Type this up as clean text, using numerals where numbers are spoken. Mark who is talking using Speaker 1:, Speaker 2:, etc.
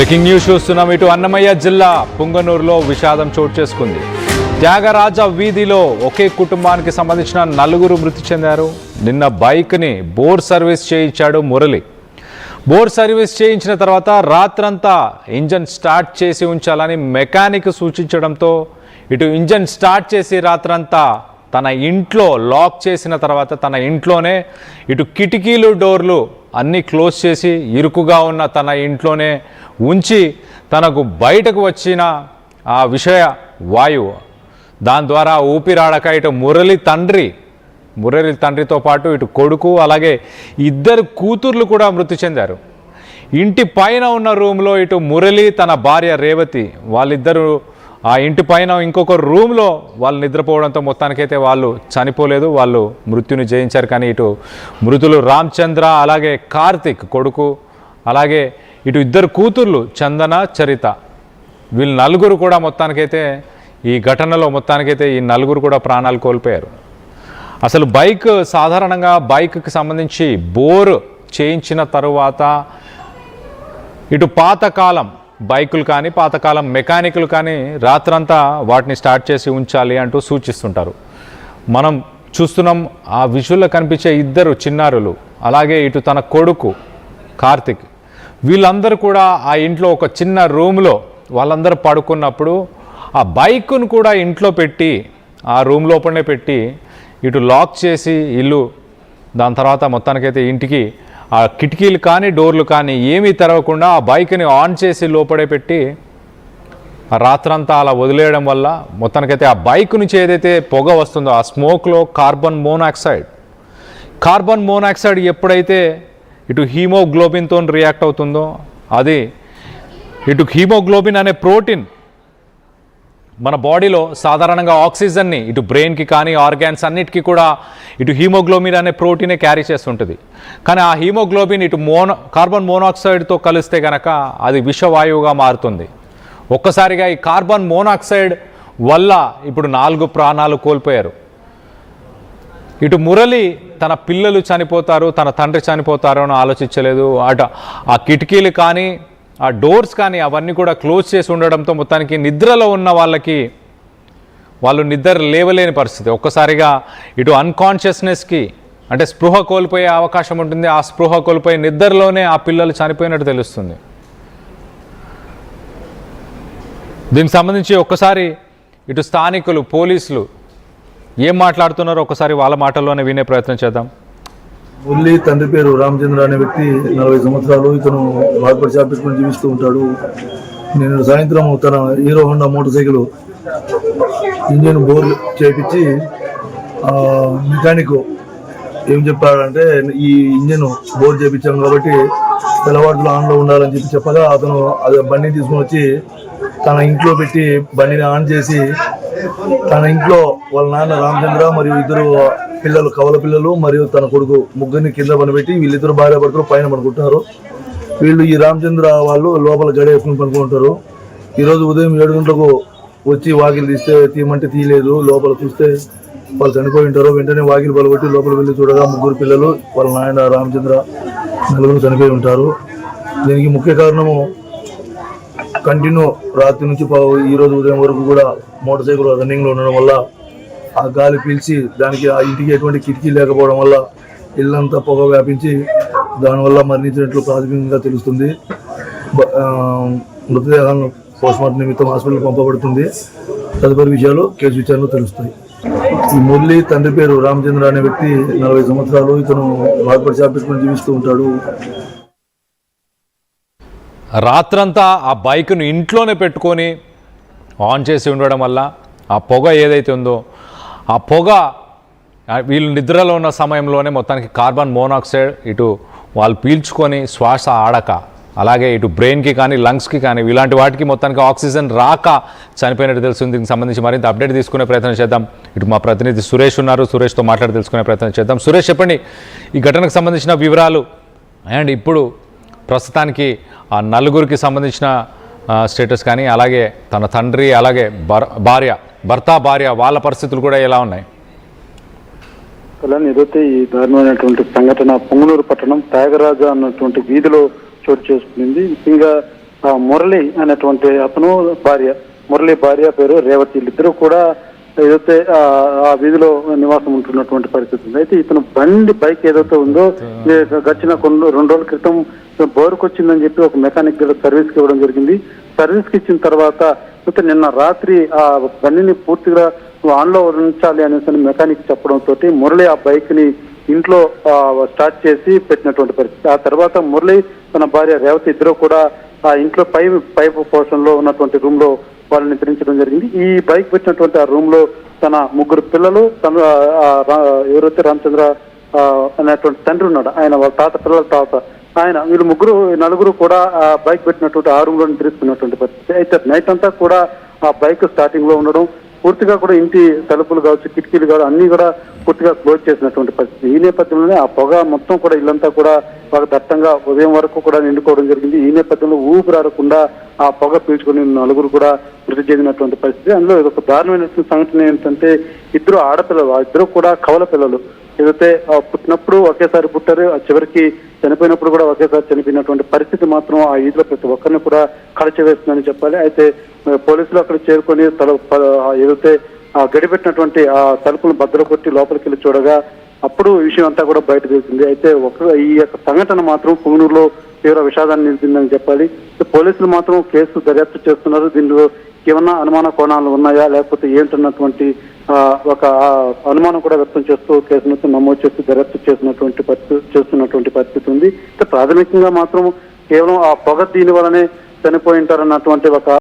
Speaker 1: Breaking news చూస్తున్నాం. ఇటు అన్నమయ్య జిల్లా పుంగనూరులో విషాదం చోటు చేసుకుంది. త్యాగరాజ వీధిలో ఒకే కుటుంబానికి సంబంధించిన 4 మృతి చెందారు. నిన్న బైక్ని బోర్ సర్వీస్ చేయించాడు మురళి. బోర్ సర్వీస్ చేయించిన తర్వాత రాత్రంతా ఇంజన్ స్టార్ట్ చేసి ఉంచాలని మెకానిక్ సూచించడంతో ఇటు ఇంజన్ స్టార్ట్ చేసి రాత్రంతా తన ఇంట్లో లాక్ చేసిన తర్వాత తన ఇంట్లోనే ఇటు కిటికీలు డోర్లు అన్నీ క్లోజ్ చేసి ఇరుకుగా ఉన్న తన ఇంట్లోనే ఉంచి తనకు బయటకు వచ్చిన ఆ విషయ వాయువు దాని ద్వారా ఊపిరాడక ఇటు మురళి తండ్రితో పాటు ఇటు కొడుకు అలాగే 2 కూతుర్లు కూడా మృతి చెందారు. ఇంటి పైన ఉన్న రూమ్లో ఇటు మురళి తన భార్య రేవతి వాళ్ళిద్దరూ ఆ ఇంటి పైన ఇంకొక రూమ్లో వాళ్ళు నిద్రపోవడంతో మొత్తానికైతే వాళ్ళు చనిపోలేదు, వాళ్ళు మృత్యుని జయించారు. కానీ ఇటు మృతులు రామచంద్ర అలాగే కార్తిక్ కొడుకు అలాగే ఇటు 2 కూతుర్లు చందన చరిత వీళ్ళు 4 కూడా మొత్తానికైతే ఈ ఘటనలో మొత్తానికైతే ఈ 4 కూడా ప్రాణాలు కోల్పోయారు. అసలు సాధారణంగా బైక్కి సంబంధించి బోర్ చేయించిన తరువాత ఇటు పాతకాలం బైకులు కానీ పాతకాలం మెకానికులు కానీ రాత్రంతా వాటిని స్టార్ట్ చేసి ఉంచాలి అంటూ సూచిస్తుంటారు. మనం చూస్తున్నాం ఆ విజువల్లో కనిపించే 2 చిన్నారులు అలాగే ఇటు తన కొడుకు కార్తిక్ వీళ్ళందరూ కూడా ఆ ఇంట్లో ఒక చిన్న రూమ్లో వాళ్ళందరూ పడుకున్నప్పుడు ఆ బైకును కూడా ఇంట్లో పెట్టి ఆ రూమ్ లోపలనే పెట్టి ఇటు లాక్ చేసి ఇల్లు దాని తర్వాత మొత్తానికైతే ఇంటికి ఆ కిటికీలు కానీ డోర్లు కానీ ఏమీ తెరవకుండా ఆ బైక్ని ఆన్ చేసి లోపడే పెట్టి ఆ రాత్రంతా అలా వదిలేయడం వల్ల మొత్తానికైతే ఆ బైక్ నుంచి ఏదైతే పొగ వస్తుందో ఆ స్మోక్లో కార్బన్ మోనాక్సైడ్ ఎప్పుడైతే ఇటు హీమోగ్లోబిన్తో రియాక్ట్ అవుతుందో అది ఇటు హీమోగ్లోబిన్ అనే ప్రోటీన్ మన బాడీలో సాధారణంగా ఆక్సిజన్ని ఇటు బ్రెయిన్కి కానీ ఆర్గాన్స్ అన్నిటికీ కూడా ఇటు హీమోగ్లోబిన్ అనే ప్రోటీనే క్యారీ చేస్తుంటుంది. కానీ ఆ హీమోగ్లోబిన్ ఇటు కార్బన్ మోనాక్సైడ్తో కలిస్తే కనుక అది విషవాయువుగా మారుతుంది. ఒక్కసారిగా ఈ కార్బన్ మోనాక్సైడ్ వల్ల ఇప్పుడు 4 ప్రాణాలు కోల్పోయారు. ఇటు మురళి తన పిల్లలు చనిపోతారు తన తండ్రి చనిపోతారు అని ఆలోచించలేదు. ఆ కిటికీలు కానీ ఆ డోర్స్ కానీ అవన్నీ కూడా క్లోజ్ చేసి ఉండడంతో మొత్తానికి నిద్రలో ఉన్న వాళ్ళు నిద్ర లేవలేని పరిస్థితి. ఒక్కసారిగా ఇటు అన్కాన్షియస్నెస్కి అంటే స్పృహ కోల్పోయే అవకాశం ఉంటుంది. ఆ స్పృహ కోల్పోయే నిద్రలోనే ఆ పిల్లలు చనిపోయినట్టు తెలుస్తుంది. దీనికి సంబంధించి ఒక్కసారి ఇటు స్థానికులు పోలీసులు ఏం మాట్లాడుతున్నారో ఒకసారి వాళ్ళ మాటల్లోనే వినే ప్రయత్నం చేద్దాం.
Speaker 2: మురళి తండ్రి పేరు రామచంద్ర అనే వ్యక్తి 40 సంవత్సరాలు. ఇతను వాగ్పడి చాపించుకొని జీవిస్తూ ఉంటాడు. నేను సాయంత్రం తన hero Honda motor cycle engine bore చేపించి మెకానిక్ ఏం చెప్పాడంటే ఈ ఇంజిన్ బోర్ చేయించాం కాబట్టి తెల్లవారులు ఆన్లో ఉండాలని చెప్పగా అతను అది బండిని తీసుకొని వచ్చి తన ఇంట్లో పెట్టి బండిని ఆన్ చేసి తన ఇంట్లో వాళ్ళ నాన్న రామచంద్ర మరియు 2 పిల్లలు కవల పిల్లలు మరియు తన కొడుకు ముగ్గురిని కింద పనిపెట్టి వీళ్ళిద్దరు భార్యాభర్తలు పైన పనుకుంటారు. వీళ్ళు ఈ రామచంద్ర వాళ్ళు లోపల గడి వేసుకుని పనుకుంటారు. ఈరోజు ఉదయం 7 గంటలకు వచ్చి వాకిలు తీయమంటే తీయలేదు. లోపల చూస్తే వాళ్ళు చనిపోయి ఉంటారు. వెంటనే వాకిలు పలగొట్టి లోపల వెళ్ళి చూడగా 3 పిల్లలు వాళ్ళ నాయన రామచంద్ర 4 చనిపోయి ఉంటారు. దీనికి ముఖ్య కారణము కంటిన్యూ రాత్రి నుంచి ఈరోజు ఉదయం వరకు కూడా మోటార్ సైకిల్ రన్నింగ్లో ఉండడం వల్ల ఆ గాలి పీల్చి దానికి ఆ ఇంటికి ఎటువంటి కిటికీ లేకపోవడం వల్ల ఇల్లంతా పొగ వ్యాపించి దానివల్ల మరణించినట్లు ప్రాథమికంగా తెలుస్తుంది. మృతదేహాలను పోస్ట్మార్టం నిమిత్తం హాస్పిటల్ పంపబడుతుంది. తదుపరి విషయాలు కేసు విచారణలో తెలుస్తాయి. ఈ మురళి తండ్రి పేరు రామచంద్ర అనే వ్యక్తి 40 సంవత్సరాలు. ఇతను వాగ్పడి చాపించుకొని జీవిస్తూ ఉంటాడు.
Speaker 1: రాత్రంతా ఆ బైక్ను ఇంట్లోనే పెట్టుకొని ఆన్ చేసి ఉండడం వల్ల ఆ పొగ ఏదైతే ఉందో ఆ పొగ వీళ్ళు నిద్రలో ఉన్న సమయంలోనే మొత్తానికి కార్బన్ మోనాక్సైడ్ ఇటు వాళ్ళు పీల్చుకొని శ్వాస ఆడక అలాగే ఇటు బ్రెయిన్కి కానీ లంగ్స్కి కానీ ఇలాంటి వాటికి మొత్తానికి ఆక్సిజన్ రాక చనిపోయినట్టు తెలుస్తుంది. దీనికి సంబంధించి మరింత అప్డేట్ తీసుకునే ప్రయత్నం చేద్దాం. ఇటు మా ప్రతినిధి సురేష్ ఉన్నారు, సురేష్తో మాట్లాడి తెలుసుకునే ప్రయత్నం చేద్దాం. సురేష్, చెప్పండి ఈ ఘటనకు సంబంధించిన వివరాలు అండ్ ఇప్పుడు ప్రస్తుతానికి ఆ 4 సంబంధించిన స్టేటస్ కానీ అలాగే తన తండ్రి అలాగే భర్త భార్య వాళ్ళ పరిస్థితులు కూడా ఎలా ఉన్నాయి?
Speaker 3: ఈరోజు ఈ దారుణమైనటువంటి సంఘటన పొంగనూరు పట్టణం త్యాగరాజ అన్నటువంటి వీధిలో చోటు చేసుకుంది. ముఖ్యంగా మురళి అనేటువంటి అతను మురళి భార్య పేరు రేవతి. వీళ్ళిద్దరూ కూడా ఏదైతే ఆ వీధిలో నివాసం ఉంటున్నటువంటి పరిస్థితి ఉంది. అయితే ఇతను బైక్ ఏదైతే ఉందో గడిచిన 2 రోజుల క్రితం బోరుకు వచ్చిందని చెప్పి ఒక మెకానిక్ దగ్గర సర్వీస్ కి ఇవ్వడం జరిగింది. సర్వీస్ కి ఇచ్చిన తర్వాత నిన్న రాత్రి ఆ బండిని పూర్తిగా ఆన్ లో ఉంచాలి అనేసి మెకానిక్ చెప్పడంతో మురళి ఆ బైక్ ని ఇంట్లో స్టార్ట్ చేసి పెట్టినటువంటి పరిస్థితి. ఆ తర్వాత మురళి తన భార్య రేవతి ఇద్దరు కూడా ఆ ఇంట్లో పైపు పోర్షన్ లో ఉన్నటువంటి రూమ్ లో వాళ్ళని నిద్రించడం జరిగింది. ఈ బైక్ పెట్టినటువంటి ఆ రూమ్ లో తన 3 పిల్లలు, తన ఎవరైతే రామచంద్ర అనేటువంటి తండ్రి ఉన్నాడు, ఆయన వాళ్ళ పిల్లల తాత, వీళ్ళు 4 కూడా ఆ బైక్ పెట్టినటువంటి ఆ రూమ్ లో నిద్రిస్తున్నటువంటి పరిస్థితి. అయితే నైట్ అంతా కూడా ఆ బైక్ స్టార్టింగ్ లో ఉండడం, పూర్తిగా కూడా ఇంటి తలుపులు కావచ్చు, కిటికీలు కావచ్చు అన్ని కూడా పూర్తిగా క్లోజ్ చేసినటువంటి పరిస్థితి. ఈ నేపథ్యంలోనే ఆ పొగ మొత్తం కూడా ఇల్లంతా కూడా బాగా దట్టంగా ఉదయం వరకు కూడా నిండుకోవడం జరిగింది. ఈ నేపథ్యంలో ఊపిరాడకుండా ఆ పొగ పీల్చుకుని 4 కూడా మృతి చెందినటువంటి పరిస్థితి. అందులో ఒక దారుణమైనటువంటి సంఘటన ఏంటంటే 2 ఆడపిల్లలు, ఆ 2 కూడా కవల పిల్లలు. ఏదైతే పుట్టినప్పుడు ఒకేసారి పుట్టారు, చివరికి చనిపోయినప్పుడు కూడా ఒకేసారి చనిపోయినటువంటి పరిస్థితి మాత్రం ఆ ఈదులో ప్రతి ఒక్కరిని కూడా కలచివేస్తుందని చెప్పాలి. అయితే పోలీసులు అక్కడ చేరుకొని ఏదైతే గడిపెట్టినటువంటి ఆ తలుపులను బద్దలు కొట్టి లోపలికి వెళ్ళి చూడగా అప్పుడు ఈ విషయం అంతా కూడా బయట తెలిసింది. అయితే ఈ యొక్క సంఘటన మాత్రం పుంగనూరులో తీవ్ర విషాదాన్ని నిలిపిందని చెప్పాలి. పోలీసులు మాత్రం కేసు దర్యాప్తు చేస్తున్నారు. దీనిలో ఏమన్నా అనుమాన కోణాలు ఉన్నాయా లేకపోతే ఏంటన్నటువంటి ఒక అనుమానం కూడా వ్యక్తం చేస్తూ కేసును నమోదు చేస్తూ దర్యాప్తు చేస్తున్నటువంటి పరిస్థితి ఉంది. ప్రాథమికంగా మాత్రం కేవలం ఆ పొగ దీని వల్లనే చనిపోయి ఉంటారన్నటువంటి ఒక